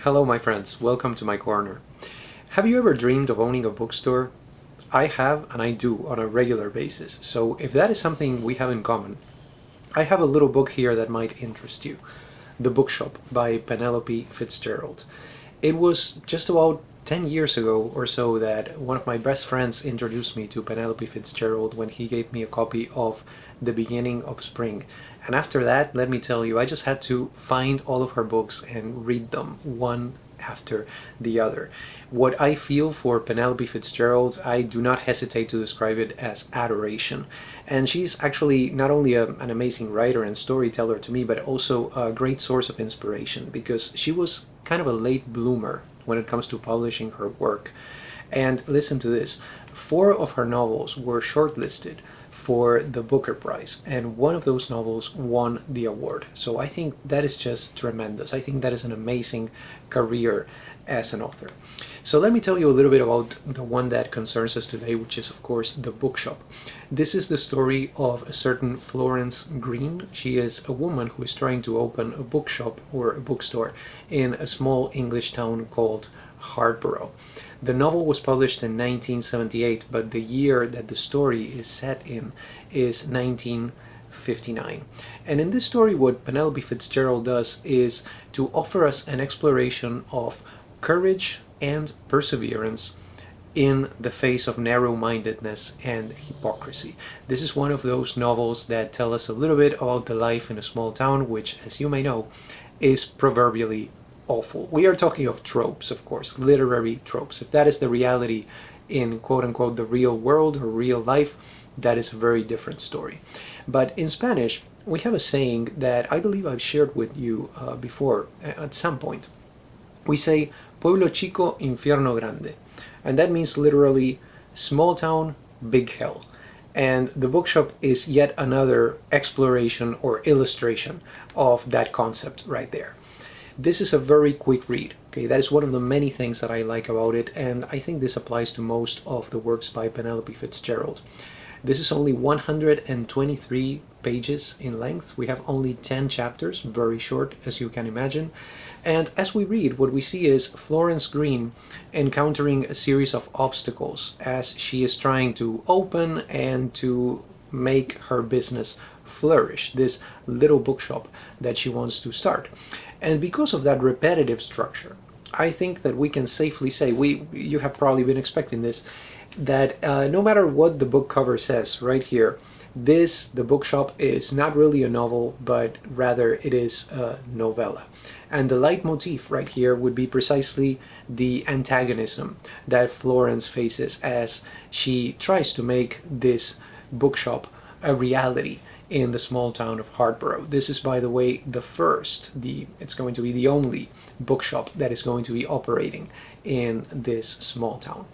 Hello my friends, welcome to my corner. Have you ever dreamed of owning a bookstore? I have, and I do on a regular basis, so if that is something we have in common, I have a little book here that might interest you. The Bookshop by Penelope Fitzgerald. It was just about 10 years ago or so that one of my best friends introduced me to Penelope Fitzgerald when he gave me a copy of The Beginning of Spring. And after that, let me tell you, I just had to find all of her books and read them one after the other. What I feel for Penelope Fitzgerald, I do not hesitate to describe it as adoration. And she's actually not only an amazing writer and storyteller to me, but also a great source of inspiration because she was kind of a late bloomer when it comes to publishing her work. And listen to this, 4 of her novels were shortlisted for the Booker Prize, and one of those novels won the award. So I think that is just tremendous. I think that is an amazing career as an author. So let me tell you a little bit about the one that concerns us today, which is of course The Bookshop. This is the story of a certain Florence Green. She is a woman who is trying to open a bookshop or a bookstore in a small English town called Hardborough. The novel was published in 1978, but the year that the story is set in is 1959. And in this story, what Penelope Fitzgerald does is to offer us an exploration of courage and perseverance in the face of narrow-mindedness and hypocrisy. This is one of those novels that tell us a little bit about the life in a small town, which, as you may know, is proverbially awful. We are talking of tropes, of course, literary tropes. If that is the reality in quote-unquote the real world or real life, that is a very different story. But in Spanish, we have a saying that I believe I've shared with you before at some point. We say, pueblo chico, infierno grande. And that means literally small town, big hell. And The Bookshop is yet another exploration or illustration of that concept right there. This is a very quick read. Okay, that is one of the many things that I like about it, and I think this applies to most of the works by Penelope Fitzgerald. This is only 123 pages in length. We have only 10 chapters, very short as you can imagine. And as we read, what we see is Florence Green encountering a series of obstacles as she is trying to open and to make her business flourish, this little bookshop that she wants to start. And because of that repetitive structure, I think that we can safely say, you have probably been expecting this, that no matter what the book cover says right here, The Bookshop is not really a novel, but rather it is a novella. And the leitmotif right here would be precisely the antagonism that Florence faces as she tries to make this bookshop a reality in the small town of Hardborough. This is, by the way, it's going to be the only bookshop that is going to be operating in this small town.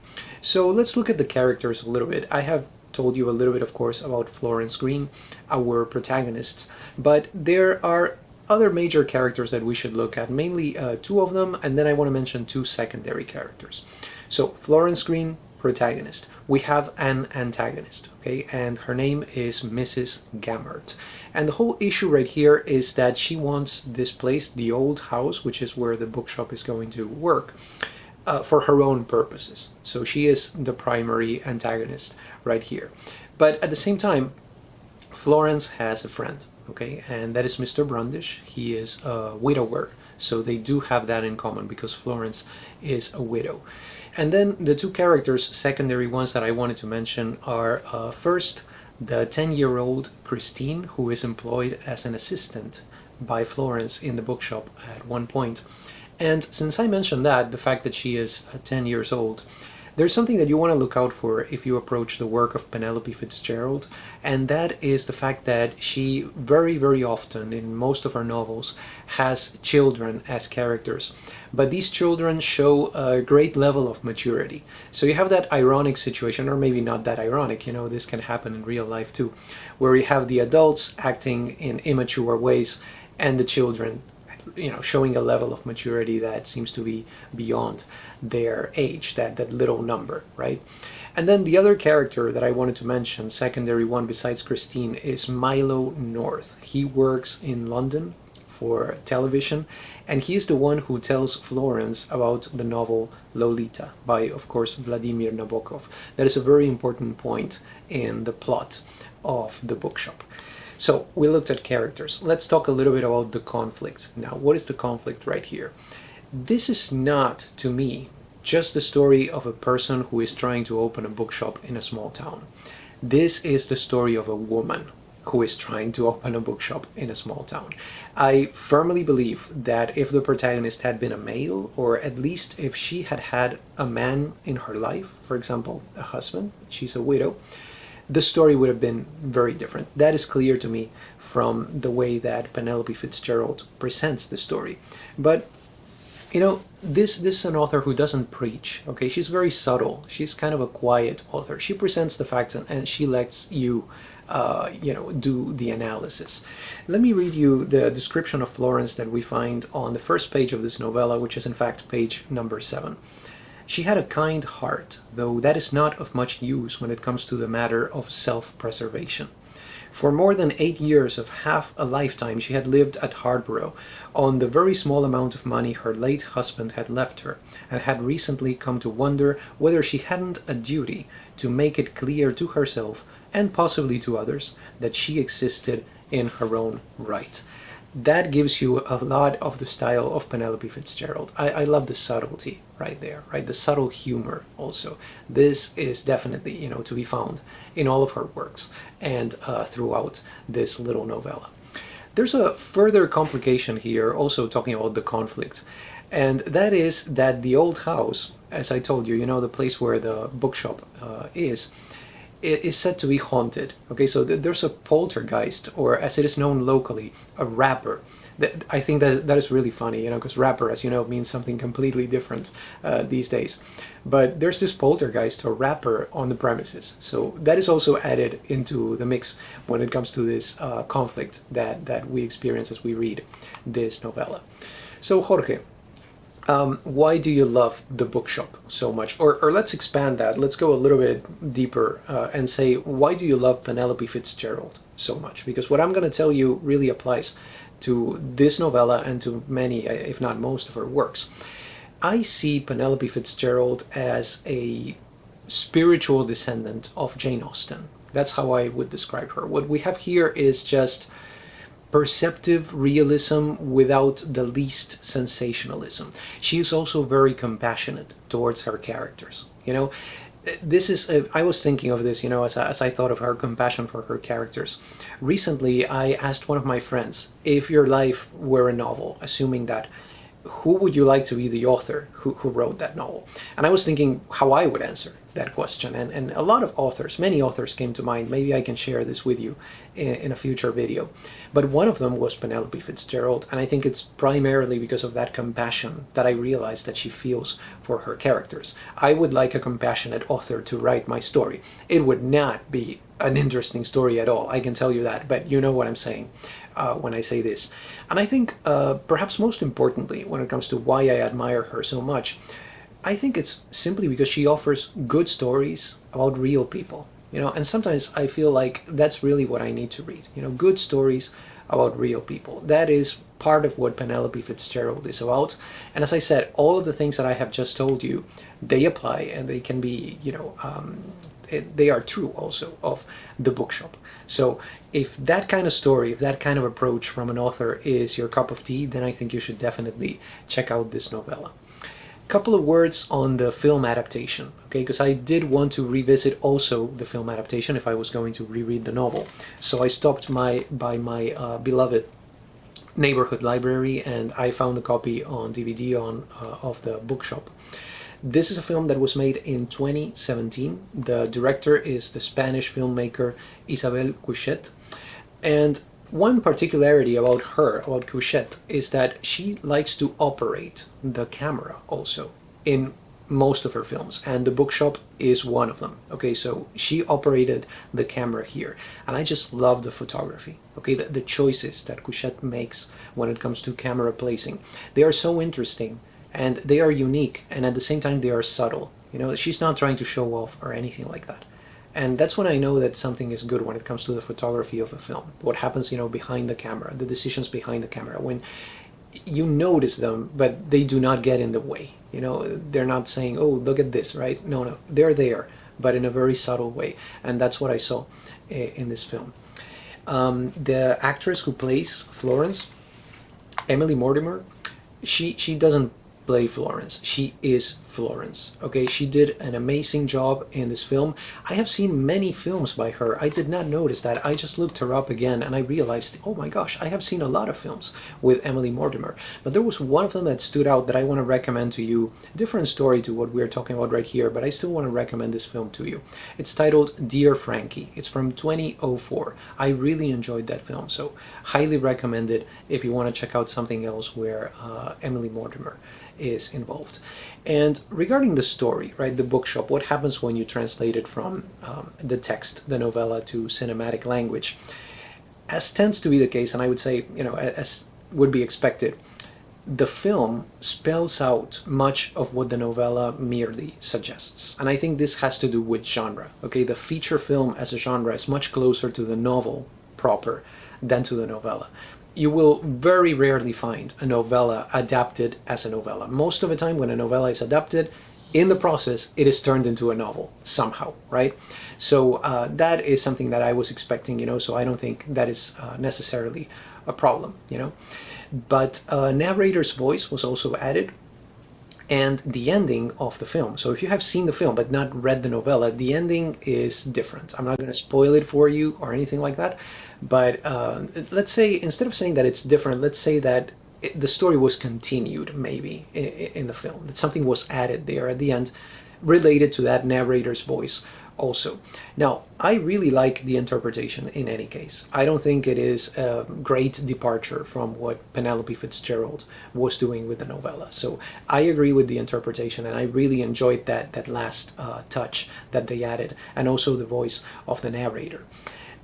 So let's look at the characters a little bit. I have told you a little bit, of course, about Florence Green, our protagonists, but there are other major characters that we should look at, mainly 2 of them, and then I want to mention 2 secondary characters. So Florence Green, protagonist. We have an antagonist, okay, and her name is Mrs. Gammert. And the whole issue right here is that she wants this place, the old house, which is where the bookshop is going to work, for her own purposes. So she is the primary antagonist right here. But at the same time, Florence has a friend, okay, and that is Mr. Brundish. He is a widower, so they do have that in common because Florence is a widow. And then the 2 characters, secondary ones that I wanted to mention are first, the 10-year-old Christine, who is employed as an assistant by Florence in the bookshop at one point. And since I mentioned that, the fact that she is 10 years old, there's something that you want to look out for if you approach the work of Penelope Fitzgerald, and that is the fact that she very, very often, in most of her novels, has children as characters. But these children show a great level of maturity. So you have that ironic situation, or maybe not that ironic, you know, this can happen in real life too, where you have the adults acting in immature ways and the children, you know, showing a level of maturity that seems to be beyond their age, that little number, right? And then the other character that I wanted to mention, secondary one besides Christine, is Milo North. He works in London for television, and he is the one who tells Florence about the novel Lolita by, of course, Vladimir Nabokov. That is a very important point in the plot of the Bookshop. So we looked at characters. Let's talk a little bit about the conflict. Now, what is the conflict right here? This is not, to me, just the story of a person who is trying to open a bookshop in a small town. This is the story of a woman who is trying to open a bookshop in a small town. I firmly believe that if the protagonist had been a male, or at least if she had had a man in her life, for example, a husband, she's a widow, the story would have been very different. That is clear to me from the way that Penelope Fitzgerald presents the story. But you know, this is an author who doesn't preach, okay? She's very subtle. She's kind of a quiet author. She presents the facts and she lets you, do the analysis. Let me read you the description of Florence that we find on the first page of this novella, which is in fact page number 7. She had a kind heart, though that is not of much use when it comes to the matter of self-preservation. For more than 8 years of half a lifetime she had lived at Hardborough on the very small amount of money her late husband had left her, and had recently come to wonder whether she hadn't a duty to make it clear to herself, and possibly to others, that she existed in her own right. That gives you a lot of the style of Penelope Fitzgerald. I love the subtlety right there, right? The subtle humor also. This is definitely, to be found in all of her works and throughout this little novella. There's a further complication here, also talking about the conflict, and that is that the old house, as I told you, the place where the bookshop is said to be haunted. Okay, so there's a poltergeist, or as it is known locally, a rapper. I think that is really funny, because rapper, as you know, means something completely different these days. But there's this poltergeist, or rapper, on the premises. So that is also added into the mix when it comes to this conflict that we experience as we read this novella. So Jorge, why do you love the Bookshop so much? Or let's expand that. Let's go a little bit deeper and say, why do you love Penelope Fitzgerald so much? Because what I'm going to tell you really applies to this novella and to many, if not most, of her works. I see Penelope Fitzgerald as a spiritual descendant of Jane Austen. That's how I would describe her. What we have here is just perceptive realism without the least sensationalism. She is also very compassionate towards her characters. This is, I was thinking of this, as I thought of her compassion for her characters. Recently, I asked one of my friends, if your life were a novel, assuming that, who would you like to be the author who wrote that novel? And I was thinking how I would answer that question. And a lot of authors, many authors came to mind. Maybe I can share this with you in a future video. But one of them was Penelope Fitzgerald. And I think it's primarily because of that compassion that I realized that she feels for her characters. I would like a compassionate author to write my story. It would not be an interesting story at all, I can tell you that. But you know what I'm saying when I say this. And I think perhaps most importantly, when it comes to why I admire her so much, I think it's simply because she offers good stories about real people, and sometimes I feel like that's really what I need to read, good stories about real people. That is part of what Penelope Fitzgerald is about. And as I said, all of the things that I have just told you, they apply, and they can be, they are true also of the Bookshop. So if that kind of story, if that kind of approach from an author is your cup of tea, then I think you should definitely check out this novella. Couple of words on the film adaptation, okay, because I did want to revisit also the film adaptation if I was going to reread the novel. So I stopped by my beloved neighborhood library, and I found a copy on DVD of the Bookshop. This is a film that was made in 2017. The director is the Spanish filmmaker Isabel Coixet, and one particularity about her, about Coixet, is that she likes to operate the camera also in most of her films, and The Bookshop is one of them. Okay, so she operated the camera here, and I just love the photography. Okay, the choices that Coixet makes when it comes to camera placing, they are so interesting, and they are unique, and at the same time they are subtle. She's not trying to show off or anything like that. And that's when I know that something is good when it comes to the photography of a film. What happens, behind the camera, the decisions behind the camera, when you notice them, but they do not get in the way. They're not saying, "Oh, look at this," right? No, no, they're there, but in a very subtle way, and that's what I saw in this film. The actress who plays Florence, Emily Mortimer, she doesn't play Florence. She is Florence. Okay, she did an amazing job in this film. I have seen many films by her. I did not notice that. I just looked her up again and I realized, oh my gosh, I have seen a lot of films with Emily Mortimer. But there was one of them that stood out that I want to recommend to you. Different story to what we're talking about right here, but I still want to recommend this film to you. It's titled Dear Frankie. It's from 2004. I really enjoyed that film, so highly recommend it if you want to check out something else where Emily Mortimer is involved. And regarding the story, right, the Bookshop, what happens when you translate it from the text, the novella, to cinematic language? As tends to be the case, and I would say, as would be expected, the film spells out much of what the novella merely suggests. And I think this has to do with genre. Okay, the feature film as a genre is much closer to the novel proper than to the novella. You will very rarely find a novella adapted as a novella. Most of the time when a novella is adapted, in the process, it is turned into a novel somehow, right? So that is something that I was expecting, so I don't think that is necessarily a problem, But narrator's voice was also added, and the ending of the film. So if you have seen the film but not read the novella, the ending is different. I'm not going to spoil it for you or anything like that, but let's say, instead of saying that it's different, let's say that the story was continued maybe in the film, that something was added there at the end related to that narrator's voice also. Now, I really like the interpretation in any case. I don't think it is a great departure from what Penelope Fitzgerald was doing with the novella. So I agree with the interpretation, and I really enjoyed that last touch that they added, and also the voice of the narrator.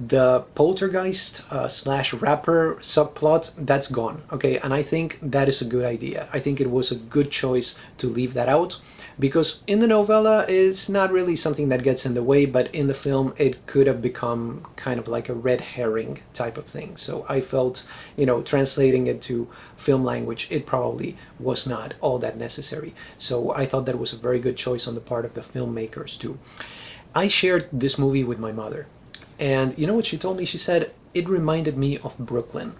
The poltergeist slash rapper subplot, that's gone, okay? And I think that is a good idea. I think it was a good choice to leave that out, because in the novella it's not really something that gets in the way, but in the film it could have become kind of like a red herring type of thing. So I felt, translating it to film language, it probably was not all that necessary. So I thought that was a very good choice on the part of the filmmakers too. I shared this movie with my mother, and you know what she told me? She said, it reminded me of Brooklyn.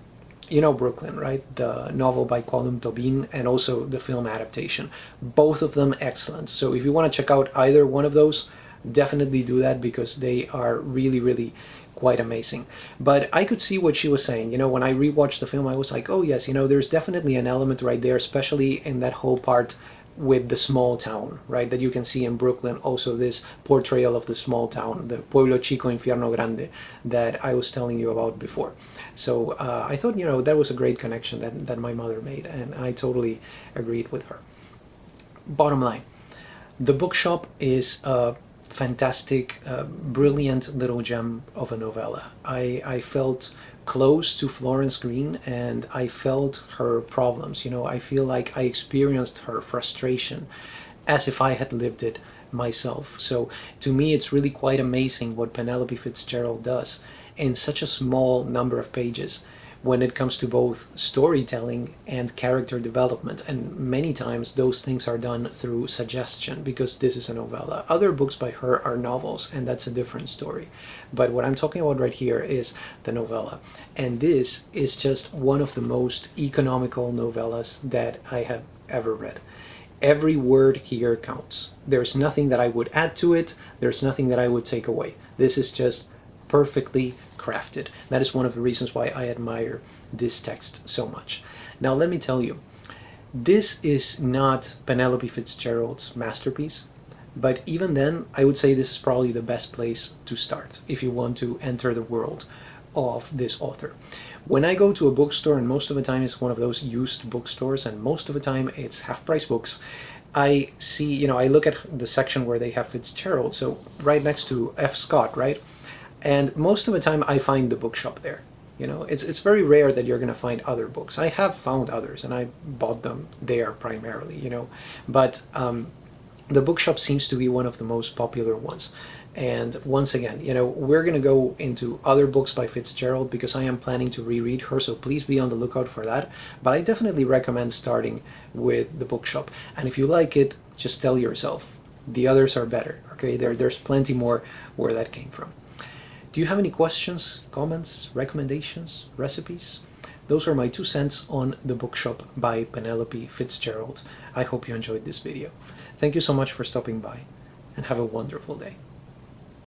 You know Brooklyn, right? The novel by Colum Tobin, and also the film adaptation. Both of them excellent. So if you want to check out either one of those, definitely do that, because they are really, really quite amazing. But I could see what she was saying. When I rewatched the film, I was like, oh yes, there's definitely an element right there, especially in that whole part with the small town, right, that you can see in Brooklyn. Also this portrayal of the small town, the Pueblo Chico Infierno Grande, that I was telling you about before. So I thought, that was a great connection that my mother made, and I totally agreed with her. Bottom line, The Bookshop is a fantastic, brilliant little gem of a novella. I felt close to Florence Green, and I felt her problems. I feel like I experienced her frustration as if I had lived it myself. So to me, it's really quite amazing what Penelope Fitzgerald does in such a small number of pages when it comes to both storytelling and character development. And many times those things are done through suggestion, because this is a novella. Other books by her are novels, and that's a different story. But what I'm talking about right here is the novella. And this is just one of the most economical novellas that I have ever read. Every word here counts. There's nothing that I would add to it. There's nothing that I would take away. This is just perfectly crafted. That is one of the reasons why I admire this text so much. Now let me tell you, this is not Penelope Fitzgerald's masterpiece, but even then I would say this is probably the best place to start if you want to enter the world of this author. When I go to a bookstore, and most of the time it's one of those used bookstores, and most of the time it's half-price books, I see, I look at the section where they have Fitzgerald, so right next to F. Scott, right? And most of the time I find the Bookshop there. It's very rare that you're going to find other books. I have found others, and I bought them there primarily, but the Bookshop seems to be one of the most popular ones. And once again, you know, we're going to go into other books by Fitzgerald because I am planning to reread her, so please be on the lookout for that. But I definitely recommend starting with The Bookshop. And if you like it, just tell yourself, the others are better, okay? There's plenty more where that came from. Do you have any questions, comments, recommendations, recipes? Those are my 2 cents on The Bookshop by Penelope Fitzgerald. I hope you enjoyed this video. Thank you so much for stopping by, and have a wonderful day.